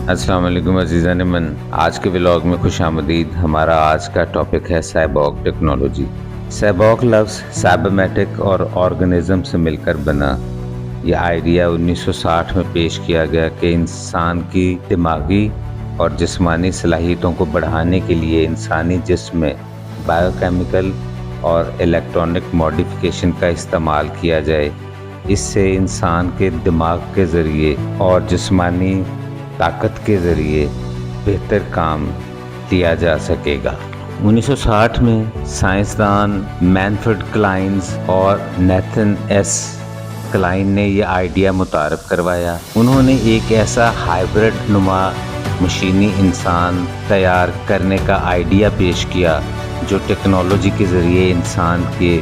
अस्सलाम वालेकुम अज़ीज़ान मन। आज के व्लॉग में खुश आमदीद। हमारा आज का टॉपिक है साइबॉर्ग टेक्नोलॉजी। साइबॉर्ग लफ्ज़ साइबरमेटिक और ऑर्गेनिज्म से मिलकर बना। यह आइडिया 1960 में पेश किया गया कि इंसान की दिमागी और जिस्मानी सलाहियतों को बढ़ाने के लिए इंसानी जिस्म में बायोकेमिकल और इलेक्ट्रॉनिक मॉडिफिकेशन का इस्तेमाल किया जाए। इससे इंसान के दिमाग के ज़रिए और जिस्मानी ताकत के ज़रिए बेहतर काम किया जा सकेगा। 1960 में साइंसदान मैनफ्रेड क्लाइंस और नेथन एस क्लाइन ने यह आइडिया मुतारफ़ करवाया। उन्होंने एक ऐसा हाइब्रिड नुमा मशीनी इंसान तैयार करने का आइडिया पेश किया जो टेक्नोलॉजी के ज़रिए इंसान के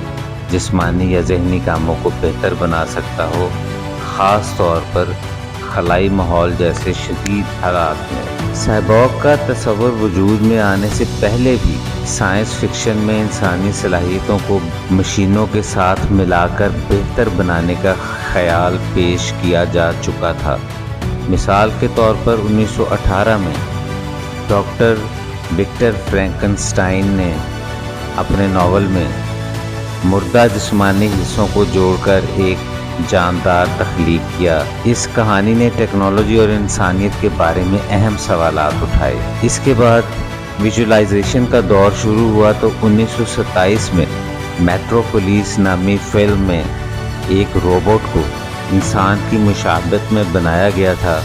जिस्मानी या ज़हनी कामों को बेहतर बना सकता हो, ख़ास तौर पर खलाई माहौल जैसे शदीद हालात में। साइबॉर्ग का तस्वर वजूद में आने से पहले भी साइंस फिक्शन में इंसानी सलाहियतों को मशीनों के साथ मिलाकर बेहतर बनाने का ख्याल पेश किया जा चुका था। मिसाल के तौर पर 1918 में डॉक्टर विक्टर फ्रैंकनस्टाइन ने अपने नावल में मुर्दा जिस्मानी हिस्सों को जोड़कर एक जानदार तख्लीक किया। इस कहानी ने टेक्नोलॉजी और इंसानियत के बारे में अहम सवालात उठाए। इसके बाद विजुअलाइजेशन का दौर शुरू हुआ तो 1927 में मेट्रोपोलिस नामी फिल्म में एक रोबोट को इंसान की मुशाबहत में बनाया गया था,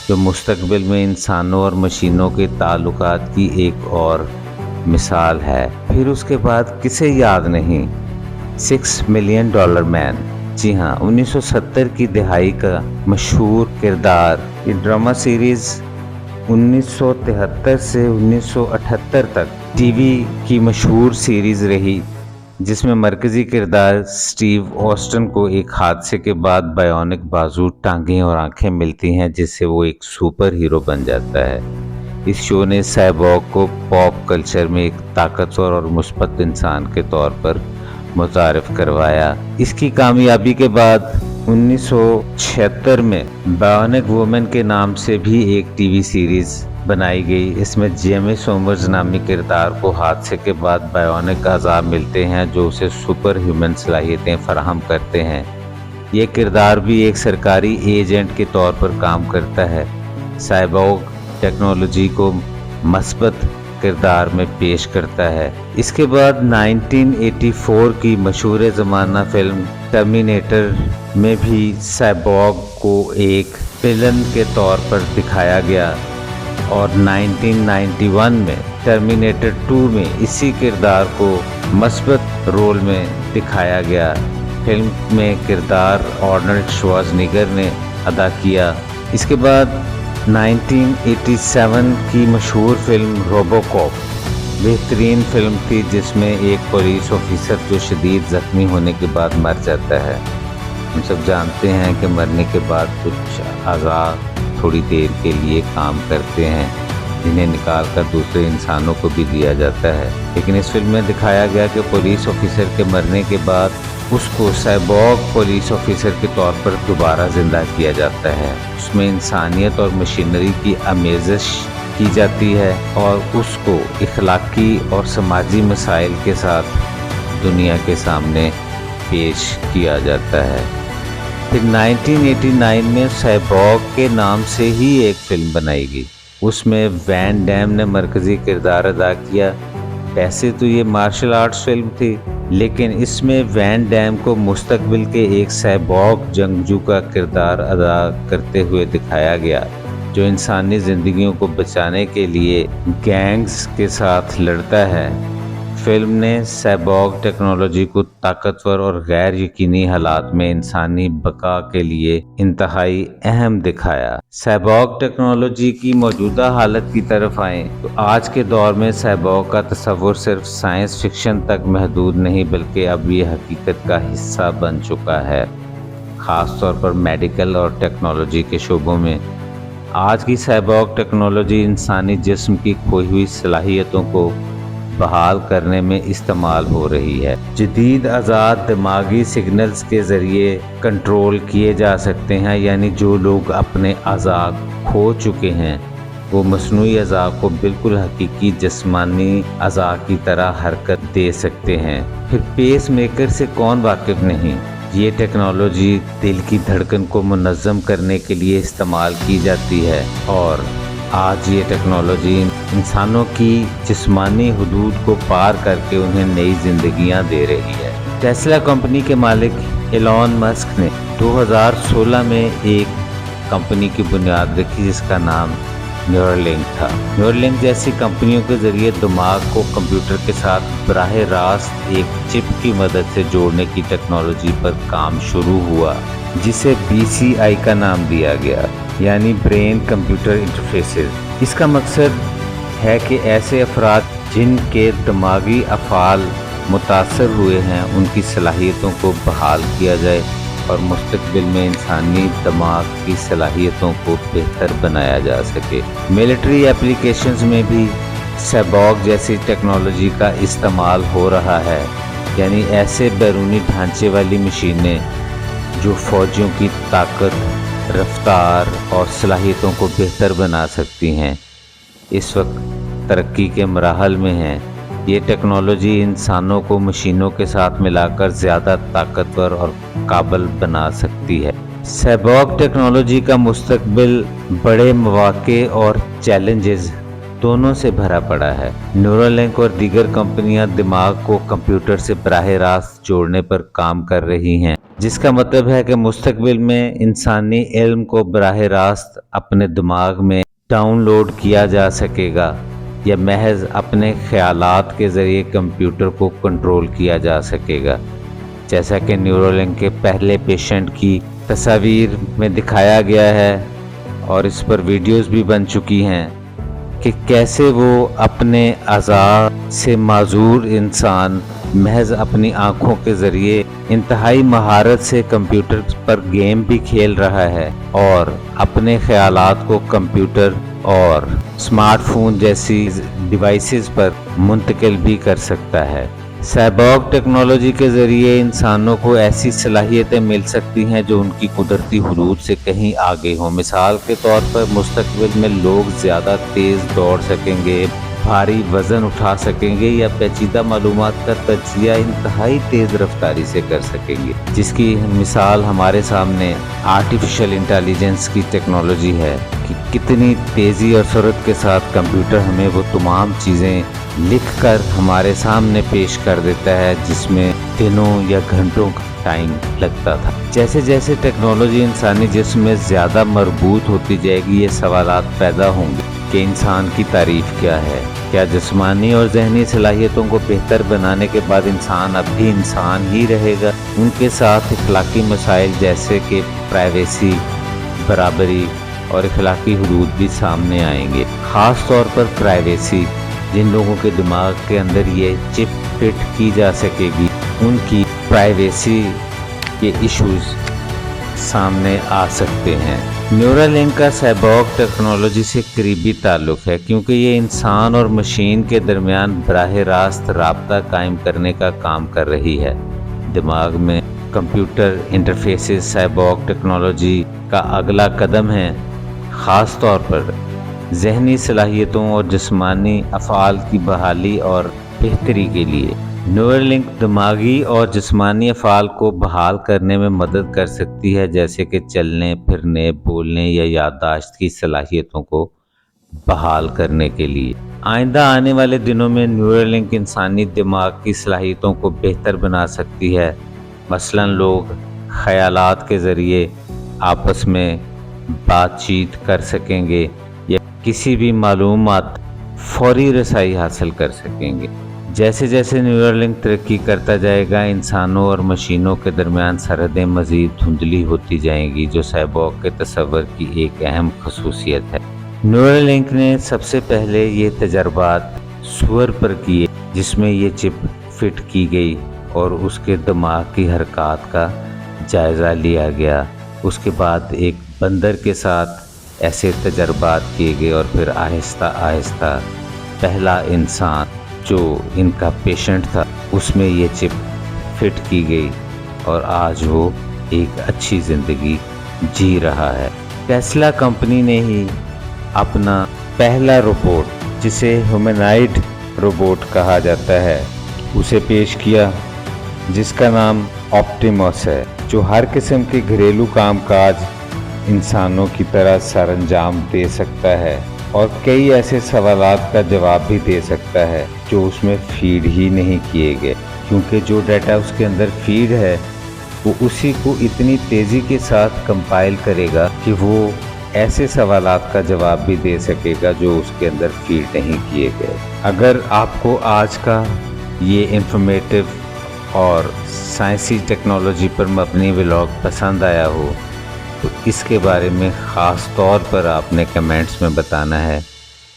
जो मुस्तकबिल में इंसानों और मशीनों के ताल्लुकात की एक और मिसाल है। फिर उसके बाद किसे याद नहीं, $6 मिलियन मैन। जी हाँ, 1970 की दहाई का मशहूर किरदार। ये ड्रामा सीरीज़ 1973 से 1978 तक टीवी की मशहूर सीरीज़ रही, जिसमें मरकज़ी किरदार स्टीव ऑस्टन को एक हादसे के बाद बायोनिक बाजू, टांगें और आंखें मिलती हैं, जिससे वो एक सुपर हीरो बन जाता है। इस शो ने साइबॉर्ग को पॉप कल्चर में एक ताकतवर और मुस्बत इंसान के तौर पर मुतारिफ करवाया। इसकी कामयाबी के बाद 1976 में बायोनिक वुमन के नाम से भी एक टीवी सीरीज़ बनाई गई। इसमें जेमी सोमर्स नामी किरदार को हादसे के बाद बायोनिक अज़ा मिलते हैं, जो उसे सुपर ह्यूमन सलाहियतें फराहम करते हैं। ये किरदार भी एक सरकारी एजेंट के तौर पर काम करता है। साइबॉर्ग टेक्नोलॉजी को मस्बत किरदार में पेश करता है। इसके बाद 1984 की मशहूर ज़माना फिल्म टर्मिनेटर में भी साइबॉर्ग को एक विलन के तौर पर दिखाया गया और 1991 में टर्मिनेटर 2 में इसी किरदार को मस्बत रोल में दिखाया गया। फिल्म में किरदार आर्नल्ड श्वार्ज़नेगर ने अदा किया। इसके बाद 1987 की मशहूर फिल्म रोबोकॉप बेहतरीन फिल्म थी, जिसमें एक पुलिस ऑफिसर जो शदीद ज़ख्मी होने के बाद मर जाता है। हम सब जानते हैं कि मरने के बाद कुछ अज़ा थोड़ी देर के लिए काम करते हैं, जिन्हें निकाल कर दूसरे इंसानों को भी दिया जाता है। लेकिन इस फिल्म में दिखाया गया कि पुलिस ऑफिसर के मरने के बाद उसको साइबॉर्ग पुलिस ऑफिसर के तौर पर दोबारा ज़िंदा किया जाता है। उसमें इंसानियत और मशीनरी की आमेज़श की जाती है और उसको इखलाकी और समाजी मसाइल के साथ दुनिया के सामने पेश किया जाता है। फिर 1989 में साइबॉर्ग के नाम से ही एक फिल्म बनाई गई। उसमें वैन डैम ने मरकज़ी किरदार अदा किया। वैसे तो ये मार्शल आर्ट्स फिल्म थी, लेकिन इसमें वैन डैम को मुस्तकबिल के एक साइबॉर्ग जंगजू का किरदार अदा करते हुए दिखाया गया, जो इंसानी ज़िंदगियों को बचाने के लिए गैंग्स के साथ लड़ता है। फिल्म ने साइबॉर्ग टेक्नोलॉजी को ताकतवर और गैर यकीनी हालात में इंसानी बका के लिए इंतहाई अहम दिखाया। साइबॉर्ग टेक्नोलॉजी की मौजूदा हालत की तरफ आएँ तो आज के दौर में साइबॉर्ग का तस्वुर सिर्फ साइंस फिक्शन तक महदूद नहीं, बल्कि अब ये हकीकत का हिस्सा बन चुका है। ख़ास तौर पर मेडिकल और टेक्नोलॉजी के शोबों में आज की साइबॉर्ग टेक्नोलॉजी इंसानी जिस्म की खोई हुई सलाहियतों को बहाल करने में इस्तेमाल हो रही है। जदीद आज़ाद दिमागी सिग्नल्स के ज़रिए कंट्रोल किए जा सकते हैं, यानी जो लोग अपने आज़ाद खो चुके हैं वो मसनूई अज़ा को बिल्कुल हकीकी जिस्मानी अज़ा की तरह हरकत दे सकते हैं। फिर पेस मेकर से कौन वाकिफ़ नहीं। ये टेक्नोलॉजी दिल की धड़कन को मुनज़्ज़म करने के लिए इस्तेमाल की जाती है और आज ये टेक्नोलॉजी इंसानों की जिस्मानी हदूद को पार करके उन्हें नई ज़िंदगियां दे रही है। टेस्ला कंपनी के मालिक एलॉन मस्क ने 2016 में एक कंपनी की बुनियाद रखी जिसका नाम न्यूरालिंक था। न्यूरालिंक जैसी कंपनियों के ज़रिए दिमाग को कंप्यूटर के साथ बराह रास्त एक चिप की मदद से जोड़ने की टेक्नोलॉजी पर काम शुरू हुआ, जिसे BCI का नाम दिया गया, यानी ब्रेन कंप्यूटर इंटरफेसेस। इसका मकसद है कि ऐसे अफराद जिनके दिमागी अफ़ाल मुतासर हुए हैं उनकी सलाहियतों को बहाल किया जाए और मुस्तक़बिल में इंसानी दिमाग की सलाहियतों को बेहतर बनाया जा सके। मिलिट्री एप्लीकेशंस में भी साइबॉर्ग जैसी टेक्नोलॉजी का इस्तेमाल हो रहा है, यानी ऐसे बैरूनी ढांचे वाली मशीनें जो फ़ौजियों की ताकत, रफ्तार और सलाहियतों को बेहतर बना सकती हैं, इस वक्त तरक्की के मराहल में हैं। ये टेक्नोलॉजी इंसानों को मशीनों के साथ मिलाकर ज़्यादा ताकतवर और काबिल बना सकती है। साइबॉर्ग टेक्नोलॉजी का मुस्तकबिल बड़े मौके और चैलेंजेस दोनों से भरा पड़ा है। न्यूरालिंक और दीगर कंपनियां दिमाग को कंप्यूटर से बराह रास्त जोड़ने पर काम कर रही हैं, जिसका मतलब है कि मुस्तकबिल में इंसानी इल्म को बराह रास्त अपने दिमाग में डाउनलोड किया जा सकेगा या महज अपने ख्यालात के ज़रिए कंप्यूटर को कंट्रोल किया जा सकेगा, जैसा कि न्यूरालिंक के पहले पेशेंट की तस्वीर में दिखाया गया है और इस पर वीडियोस भी बन चुकी हैं कि कैसे वो अपने अज़ा से माजूर इंसान महज अपनी आँखों के ज़रिए इंतहाई महारत से कंप्यूटर पर गेम भी खेल रहा है और अपने ख्यालात को कंप्यूटर और स्मार्टफोन जैसी डिवाइसेस पर मुंतकिल भी कर सकता है। साइबॉर्ग टेक्नोलॉजी के ज़रिए इंसानों को ऐसी सलाहियतें मिल सकती हैं जो उनकी कुदरती हुदूद से कहीं आगे हों। मिसाल के तौर पर मुस्तकबिल में लोग ज़्यादा तेज़ दौड़ सकेंगे, भारी वज़न उठा सकेंगे या पेचीदा मालूमात का तज्जिया इंतहाई तेज़ रफ्तारी से कर सकेंगे, जिसकी मिसाल हमारे सामने आर्टिफिशियल इंटेलिजेंस की टेक्नोलॉजी है कि कितनी तेज़ी और सुरत के साथ कंप्यूटर हमें वो तमाम चीज़ें लिखकर हमारे सामने पेश कर देता है जिसमें दिनों या घंटों का टाइम लगता था। जैसे जैसे टेक्नोलॉजी इंसानी जिस्म में ज़्यादा मरबूत होती जाएगी, ये सवालात पैदा होंगे कि इंसान की तारीफ़ क्या है। क्या जिस्मानी और जहनी सलाहियतों को बेहतर बनाने के बाद इंसान अब भी इंसान ही रहेगा? उनके साथ इखलाकी मसाइल जैसे कि प्राइवेसी, बराबरी और इखलाकी हुदूद भी सामने आएंगे। ख़ास तौर पर प्राइवेसी। जिन लोगों के दिमाग के अंदर ये चिप फिट की जा सकेगी, उनकी प्राइवेसी के इश्यूज सामने आ सकते हैं। न्यूरालिंक का साइबॉर्ग टेक्नोलॉजी से करीबी ताल्लुक है क्योंकि ये इंसान और मशीन के दरमियान बराह रास्त राब्ता कायम करने का काम कर रही है। दिमाग में कंप्यूटर इंटरफेसेस साइबॉर्ग टेक्नोलॉजी का अगला कदम है, ख़ास तौर पर जहनी सलाहियतों और जिस्मानी अफ़आल की बहाली और बेहतरी के लिए। न्यूरालिंक दिमागी और जिस्मानी अफ़आल को बहाल करने में मदद कर सकती है, जैसे कि चलने फिरने, बोलने या याददाश्त की सलाहियतों को बहाल करने के लिए। आइंदा आने वाले दिनों में न्यूरालिंक इंसानी दिमाग की सलाहियतों को बेहतर बना सकती है। मसलन लोग ख़यालात के ज़रिए आपस में बातचीत कर सकेंगे या किसी भी मालूमात फौरी रसाई हासिल कर सकेंगे। जैसे जैसे न्यूरालिंक तरक्की करता जाएगा, इंसानों और मशीनों के दरमियान सरहदें मज़ीद धुंधली होती जाएंगी, जो साइबॉर्ग के तस्वर की एक अहम खसूसियत है। न्यूरालिंक ने सबसे पहले ये तजर्बात सूअर पर किए, जिसमें ये चिप फिट की गई और उसके दिमाग की हरकत का जायज़ा लिया गया। उसके बाद एक बंदर के साथ ऐसे तजर्बात किए गए और फिर आहिस्ता आहिस्ता पहला इंसान जो इनका पेशेंट था उसमें ये चिप फिट की गई और आज वो एक अच्छी ज़िंदगी जी रहा है। टेस्ला कंपनी ने ही अपना पहला रोबोट, जिसे ह्यूमनॉइड रोबोट कहा जाता है, उसे पेश किया, जिसका नाम ऑप्टिमस है, जो हर किस्म के घरेलू कामकाज इंसानों की तरह सरंजाम दे सकता है और कई ऐसे सवालात का जवाब भी दे सकता है जो उसमें फीड ही नहीं किए गए, क्योंकि जो डाटा उसके अंदर फीड है वो उसी को इतनी तेज़ी के साथ कंपाइल करेगा कि वो ऐसे सवालात का जवाब भी दे सकेगा जो उसके अंदर फीड नहीं किए गए। अगर आपको आज का ये इंफॉर्मेटिव और साइंसी टेक्नोलॉजी पर मबनी व्लॉग पसंद आया हो तो इसके बारे में ख़ास तौर पर आपने कमेंट्स में बताना है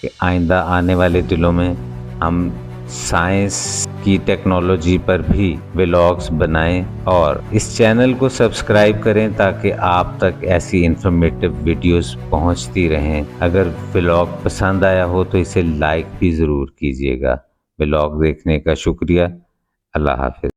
कि आइंदा आने वाले दिनों में हम साइंस की टेक्नोलॉजी पर भी व्लॉग्स बनाएं और इस चैनल को सब्सक्राइब करें ताकि आप तक ऐसी इंफॉर्मेटिव वीडियोस पहुंचती रहें। अगर व्लॉग पसंद आया हो तो इसे लाइक भी ज़रूर कीजिएगा। व्लॉग देखने का शुक्रिया। अल्लाह हाफ़िज़।